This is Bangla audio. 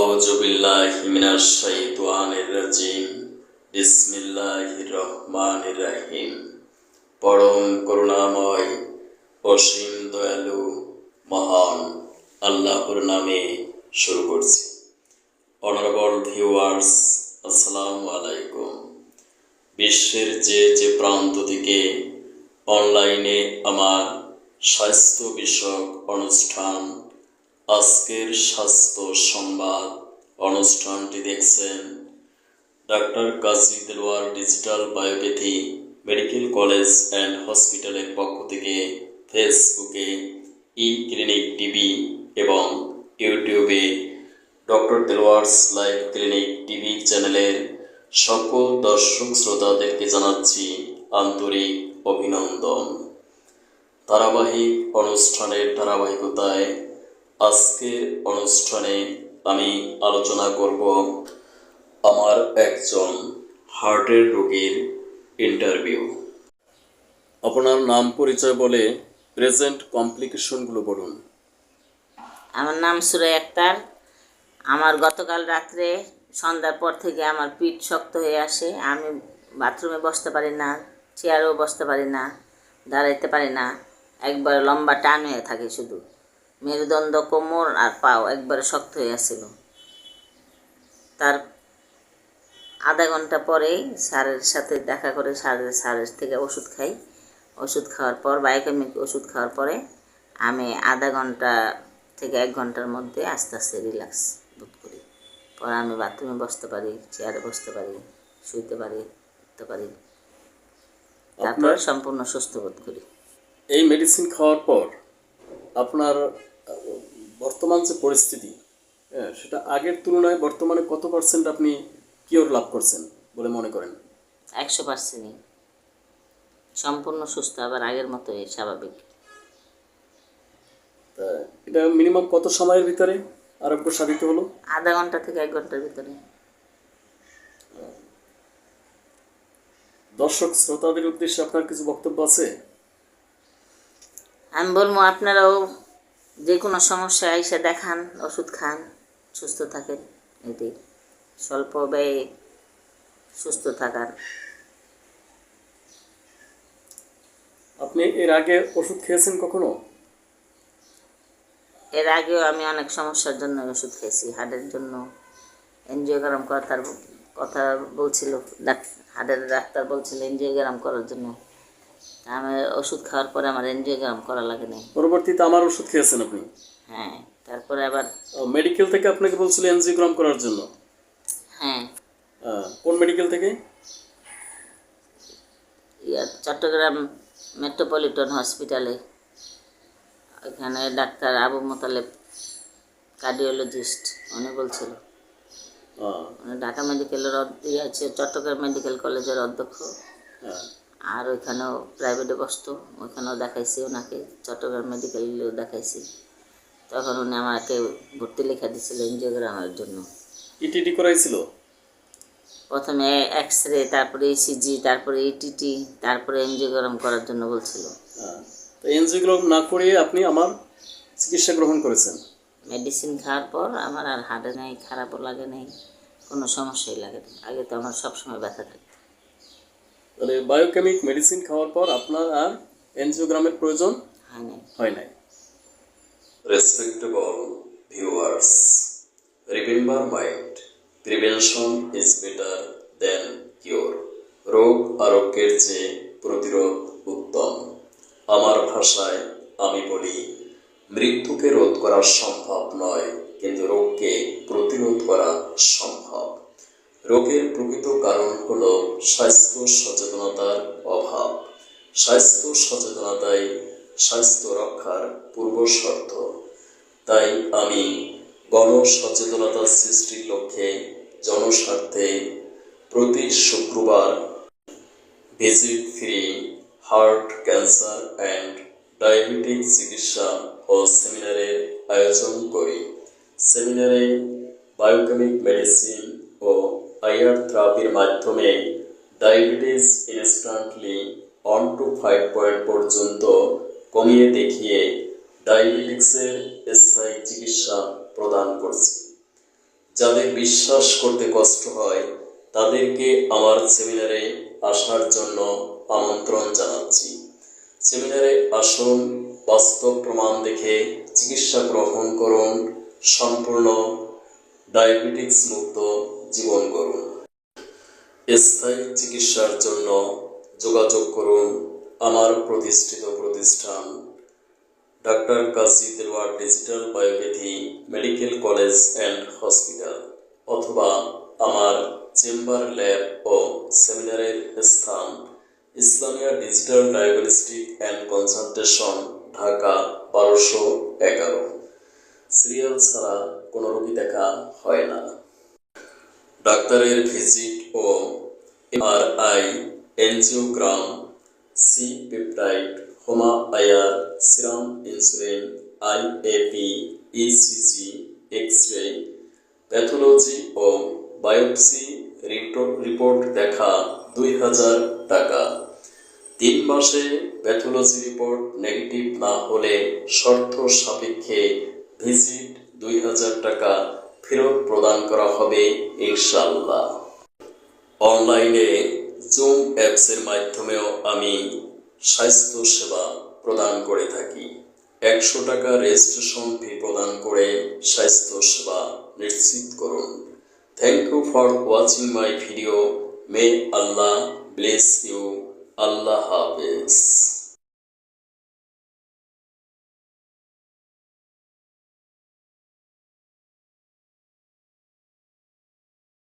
আউযু বিল্লাহি মিনাশ শাইতানির রাজিম। বিসমিল্লাহির রহমানির রহিম। পরম করুণাময় অসীম দয়ালু মহান আল্লাহর নামে শুরু করছি। অনারেবল ভিউয়ার্স, আসসালামু আলাইকুম। বিশ্বের যে প্রান্ত থেকে অনলাইনে আমার স্বাস্থ্য বিষয়ক অনুষ্ঠান আজকের স্বাস্থ্য সংবাদ অনুষ্ঠানটি দেখছেন, doctor Kazi Delwar digital biopathy medical college and হসপিটালের পক্ষ থেকে ফেসবুকে ক্লিনিক টিভি এবং ইউটিউবে doctor Delwar's live clinic TV চ্যানেলের সকল দর্শক শ্রোতাদেরকে জানাচ্ছি আন্তরিক অভিনন্দন। ধারাবাহিক অনুষ্ঠানের ধারাবাহিকতায় আজকের অনুষ্ঠানে আমি আলোচনা করব আমার একজন হার্টের রোগীর ইন্টারভিউ। আপনার নাম পরিচয় বলে প্রেজেন্ট কমপ্লিকেশনগুলো বলুন। আমার নাম সুরাই আক্তার। আমার গতকাল রাত্রে সন্ধ্যার পর থেকে আমার পিঠ শক্ত হয়ে আসে। আমি বাথরুমে বসতে পারি না, চেয়ারেও বসতে পারি না, দাঁড়াইতে পারি না। একবার লম্বা টান হয়ে থাকে, শুধু মেরুদণ্ড, কোমর আর পাও একবারে শক্ত হয়ে আসছিল। তার আধা ঘন্টা পরেই স্যারের সাথে দেখা করে স্যারের থেকে ওষুধ খাই। ওষুধ খাওয়ার পর, বায়োকেমিক ওষুধ খাওয়ার পরে আমি আধা ঘন্টা থেকে 1 ঘন্টার মধ্যে আস্তে আস্তে রিল্যাক্স বোধ করি। পরে আমি বাথরুমে বসতে পারি, চেয়ারে বসতে পারি, শুইতে পারি, উঠতে পারি। তারপর সম্পূর্ণ সুস্থ বোধ করি। এই মেডিসিন খাওয়ার পর আপনার বর্তমান যে পরিস্থিতি, সেটা আগের তুলনায় বর্তমানে কত পার্সেন্ট আপনি কিওর লাভ করছেন বলে মনে করেন? 100% সম্পূর্ণ সুস্থ, আবার আগের মতোই স্বাভাবিক। এটা মিনিমাম কত সময়ের ভিতরে আরোগ্য সাধিত হলো? আধা ঘন্টা থেকে 1 ঘন্টার ভিতরে। দর্শক শ্রোতাদের উদ্দেশ্যে আপনার কিছু বক্তব্য আছে? আমি বলবো, আপনারাও যে কোনো সমস্যা এসে দেখান, ওষুধ খান, সুস্থ থাকেন। এটি স্বল্প ব্যয়ে সুস্থ থাকার। আপনি এর আগে ওষুধ খেয়েছেন কখনো? এর আগেও আমি অনেক সমস্যার জন্য ওষুধ খেয়েছি। হার্টের জন্য এনজিওগ্রাম করার কথা বলছিল, হার্টের ডাক্তার বলছিল এনজিওগ্রাম করার জন্য। আমি ওষুধ খাওয়ার পরে আমার এনজিওগ্রাম করা লাগে নাই। পরবর্তীতে আমার ওষুধ খেয়েছেন আপনি? হ্যাঁ, তারপরে আবার মেডিকেল থেকে আপনাকে বলছিল এনজিওগ্রাম করার জন্য? হ্যাঁ। কোন মেডিকেল থেকে? চট্টগ্রাম মেট্রোপলিটন হসপিটালে। ওইখানে ডাক্তার আবু মোতালেব, কার্ডিওলজিস্ট, উনি বলছিল। উনি ঢাকা মেডিকেলের চট্টগ্রাম মেডিকেল কলেজের অধ্যক্ষ। আর ওইখানেও প্রাইভেটে বসতো, ওইখানেও দেখাইছি ওনাকে। চট্টগ্রাম মেডিকেলেও দেখাইছি। তখন উনি আমাকে ভর্তি লেখা দিয়েছিল এনজিওগ্রামের জন্য। ইটিটি করাইছিল? প্রথমে এক্সরে, তারপরে ইসিজি, তারপরে ইটিটি, তারপরে এনজিওগ্রাম করার জন্য বলছিল। এনজিওগ্রাম না করে আপনি আমার চিকিৎসা গ্রহণ করেছেন? মেডিসিন খাওয়ার পর আমার আর হার্টে নেই, খারাপও লাগে নেই, কোনো সমস্যাই লাগে না। আগে তো আমার সবসময় ব্যথা থাকতো। তাহলে বায়োকেমিক মেডিসিন খাওয়ার পর আপনার আর এনজিওগ্রামের প্রয়োজন হয় নাই। Respectable viewers, remember mind, prevention is better then cure. রোগ আরোগ্যের চেয়ে প্রতিরোধ উত্তম। আমার ভাষায় আমি বলি, মৃত্যুকে রোধ করা সম্ভব নয়, কিন্তু রোগকে প্রতিরোধ করা সম্ভব। রোগের প্রকৃত কারণ হল স্বাস্থ্য সচেতনতার অভাব। স্বাস্থ্য সচেতনতাই স্বাস্থ্য রক্ষার পূর্বশর্ত। তাই আমি গণসচেতনতা সৃষ্টির লক্ষ্যে জনস্বার্থে প্রতি শুক্রবার visit free heart, cancer and diabetic চিকিৎসা ও সেমিনারের আয়োজন করি। সেমিনারে বায়োকেমিক মেডিসিন ও আইআর থেরাপির মাধ্যমে ডায়াবেটিস ইনস্ট্যান্টলি 1 to 5 পয়েন্ট পর্যন্ত কমিয়ে দেখিয়ে ডায়াবেটিক্সের স্থায়ী চিকিৎসা প্রদান করছি। যাদের বিশ্বাস করতে কষ্ট হয় তাদেরকে আমার সেমিনারে আসার জন্য আমন্ত্রণ জানাচ্ছি। সেমিনারে আসুন, বাস্তব প্রমাণ দেখে চিকিৎসা গ্রহণ করুন, সম্পূর্ণ ডায়াবেটিক্স মুক্ত জীবন করুন। স্থায়ী চিকিৎসার জন্য যোগাযোগ করুন আমার প্রতিষ্ঠিত প্রতিষ্ঠান doctor Kazi Delwar digital biopathy medical college and hospital, অথবা আমার চেম্বার, ল্যাব ও সেমিনারের স্থান Islamia digital diagnostic and consultation, Dhaka 1211। Serial ছাড়া কোনো রোগী দেখা হয় না। ডাক্তারের ভিজিট ও MRI, angiogram, C peptide, HOMA IR, serum insulin, IAP, ECG, X-ray, pathology ও বায়োপসি রিপোর্ট দেখা 2000 টাকা। 3 মাসে প্যাথোলজি রিপোর্ট নেগেটিভ না হলে শর্ত সাপেক্ষে ভিজিট 2000 টাকা ফেরত প্রদান করা হবে ইনশাআল্লাহ। অনলাইনে জুম অ্যাপসের মাধ্যমেও আমি স্বাস্থ্য সেবা প্রদান করে থাকি। 100 টাকা রেজিস্ট্রেশন ফি প্রদান করে স্বাস্থ্য সেবা নিশ্চিত করুন। Thank you for watching my video. May Allah bless you. Allah হাফেজ।